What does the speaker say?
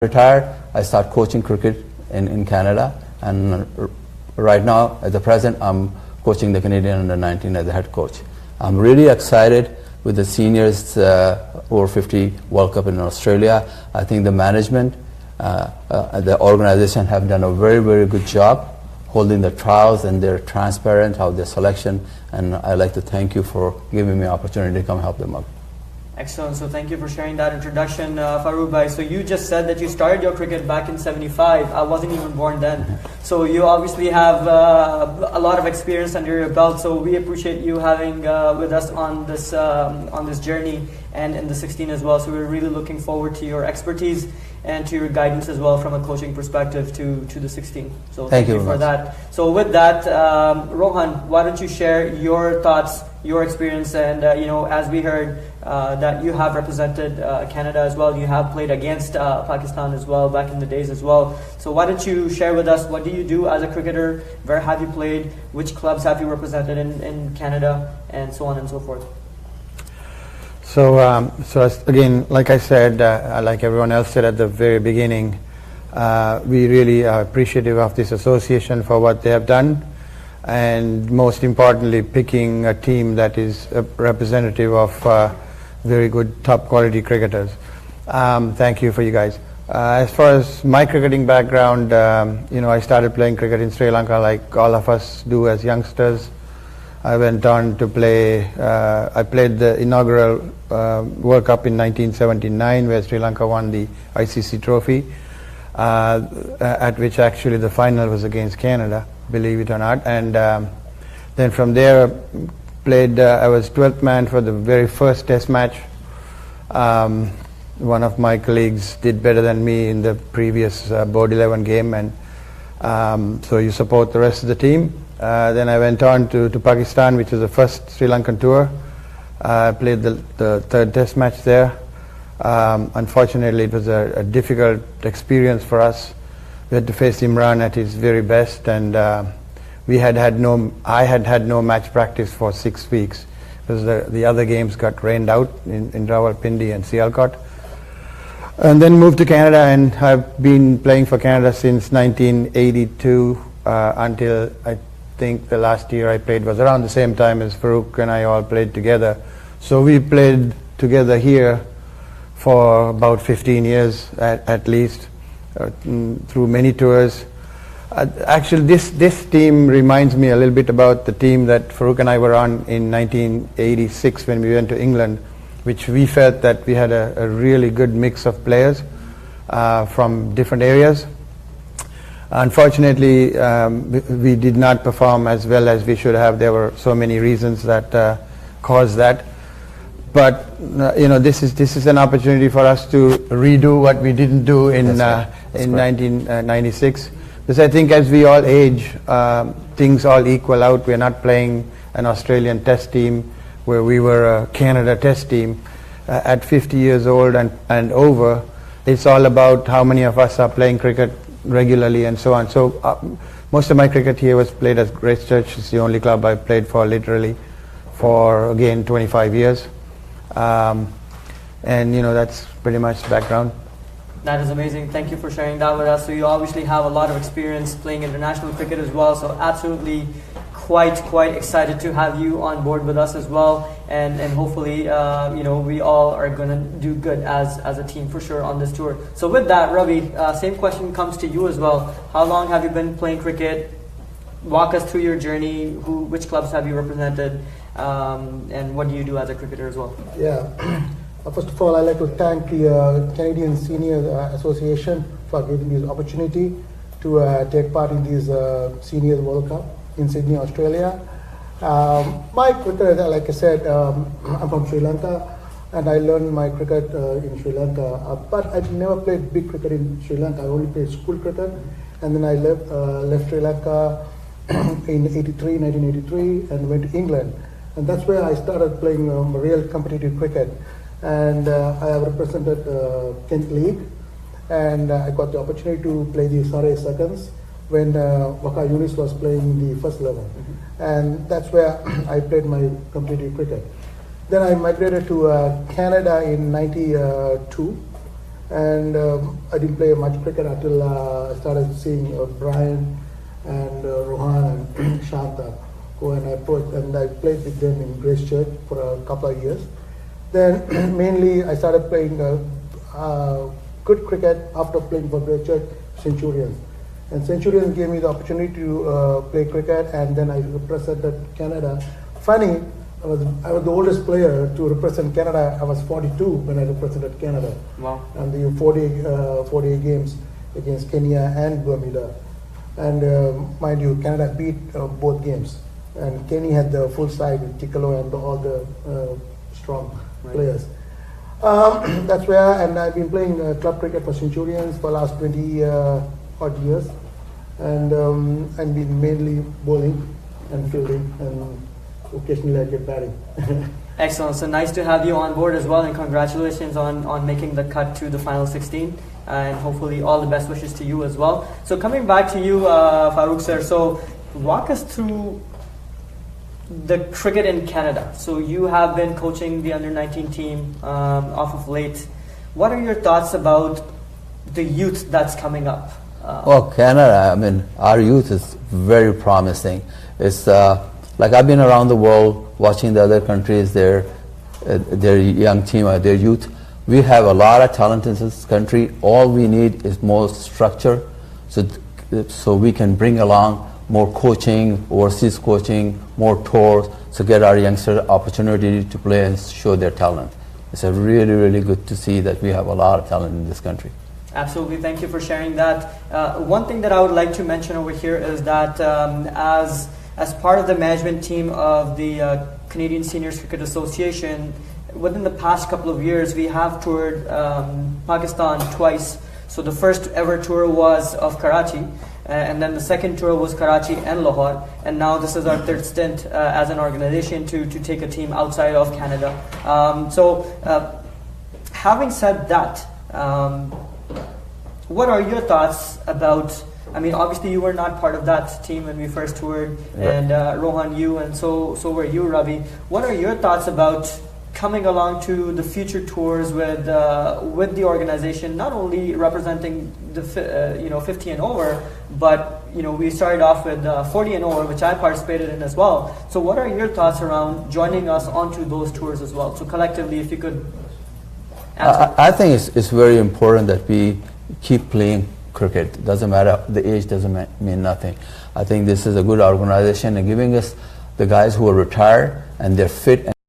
retired, I started coaching cricket in Canada, and right now, at the present, I'm coaching the Canadian under-19 as a head coach. I'm really excited with the seniors over-50 World Cup in Australia. I think the management, the organization have done a very, very good job holding the trials, and they're transparent how their selection, and I'd like to thank you for giving me an opportunity to come help them out. Excellent. So thank you for sharing that introduction, Farooq bhai. So you just said that you started your cricket back in '75. I wasn't even born then. So you obviously have a lot of experience under your belt. So we appreciate you having with us on this journey and in the 16 as well. So we're really looking forward to your expertise and to your guidance as well from a coaching perspective to the 16. So thank you for that. So with that, Rohan, why don't you share your thoughts, your experience, and as we heard that you have represented Canada as well. You have played against Pakistan as well back in the days as well. So why don't you share with us, what do you do as a cricketer? Where have you played? Which clubs have you represented in Canada? And so on and so forth. So again, like I said, like everyone else said at the very beginning, we really are appreciative of this association for what they have done, and most importantly, picking a team that is a representative of very good top quality cricketers. Thank you for you guys. As far as my cricketing background, I started playing cricket in Sri Lanka like all of us do as youngsters. I went on to play, I played the inaugural World Cup in 1979 where Sri Lanka won the ICC trophy, at which actually the final was against Canada, believe it or not. And then from there played, I was 12th man for the very first test match. One of my colleagues did better than me in the previous board 11 game, and so you support the rest of the team. Then I went on to Pakistan, which was the first Sri Lankan tour. I played the third test match there. Unfortunately, it was a difficult experience for us. We had to face Imran at his very best, and I had had no match practice for 6 weeks because the other games got rained out in Rawalpindi and Sialkot. And then moved to Canada, and I've been playing for Canada since 1982 until I think the last year I played was around the same time as Farooq and I all played together. So we played together here for about 15 years at least, through many tours. Actually, this team reminds me a little bit about the team that Farooq and I were on in 1986 when we went to England, which we felt that we had a really good mix of players from different areas. Unfortunately, we did not perform as well as we should have. There were so many reasons that caused that. But this is an opportunity for us to redo what we didn't do in 1996. Because I think as we all age, things all equal out. We're not playing an Australian test team where we were a Canada test team. At 50 years old and over, it's all about how many of us are playing cricket regularly and so on. So most of my cricket here was played at Christchurch. It's the only club I played for literally for, again, 25 years. And that's pretty much the background. That is amazing. Thank you for sharing that with us. So you obviously have a lot of experience playing international cricket as well. So absolutely quite excited to have you on board with us as well. And hopefully, we all are going to do good as a team for sure on this tour. So with that, Ravi, same question comes to you as well. How long have you been playing cricket? Walk us through your journey. Which clubs have you represented? And what do you do as a cricketer as well? Yeah. First of all, I'd like to thank the Canadian Senior Association for giving this opportunity to take part in this Seniors World Cup in Sydney, Australia. My cricket, like I said, I'm from Sri Lanka, and I learned my cricket in Sri Lanka. But I never played big cricket in Sri Lanka. I only played school cricket, and then I left Sri Lanka in 1983, and went to England. And that's where I started playing real competitive cricket. And I have represented Kent League, and I got the opportunity to play the Surrey Seconds when Waka Yunis was playing the first level. And that's where I played my competitive cricket. Then I migrated to Canada in 92, And I didn't play much cricket until I started seeing Brian and Rohan and Shanta, who and I played with them in Grace Church for a couple of years. Then mainly I started playing good cricket after playing for Grace Church Centurions. And Centurions gave me the opportunity to play cricket, and then I represented Canada. Funny, I was the oldest player to represent Canada. I was 42 when I represented Canada. Wow. And the 48 games against Kenya and Bermuda. And mind you, Canada beat both games. And Kenya had the full side with Tikalo and all the strong players. That's where, and I've been playing club cricket for Centurions for the last 20 odd years. And been mainly bowling and fielding, and occasionally I get batting. Excellent. So nice to have you on board as well, and congratulations on making the cut to the final 16, and hopefully all the best wishes to you as well. So coming back to you, Farooq sir, so walk us through the cricket in Canada. So you have been coaching the under-19 team off of late. What are your thoughts about the youth that's coming up? Well, Canada, I mean, our youth is very promising. It's like I've been around the world watching the other countries, their young team, their youth. We have a lot of talent in this country. All we need is more structure, so we can bring along more coaching, overseas coaching, more tours, so get our youngsters opportunity to play and show their talent. It's a really, really good to see that we have a lot of talent in this country. Absolutely, thank you for sharing that. One thing that I would like to mention over here is that as part of the management team of the Canadian Seniors Cricket Association, within the past couple of years, we have toured Pakistan twice. So the first ever tour was of Karachi, and then the second tour was Karachi and Lahore, and now this is our third stint as an organization to take a team outside of Canada. Having said that, what are your thoughts about, I mean, obviously you were not part of that team when we first toured, and Rohan, you, and so were you, Ravi. What are your thoughts about coming along to the future tours with the organization, not only representing the 50 and over, but we started off with 40 and over, which I participated in as well. So what are your thoughts around joining us onto those tours as well? So collectively, if you could answer. I think it's very important that we keep playing cricket. Doesn't matter, the age doesn't mean nothing. I think this is a good organization and giving us the guys who are retired and they're fit and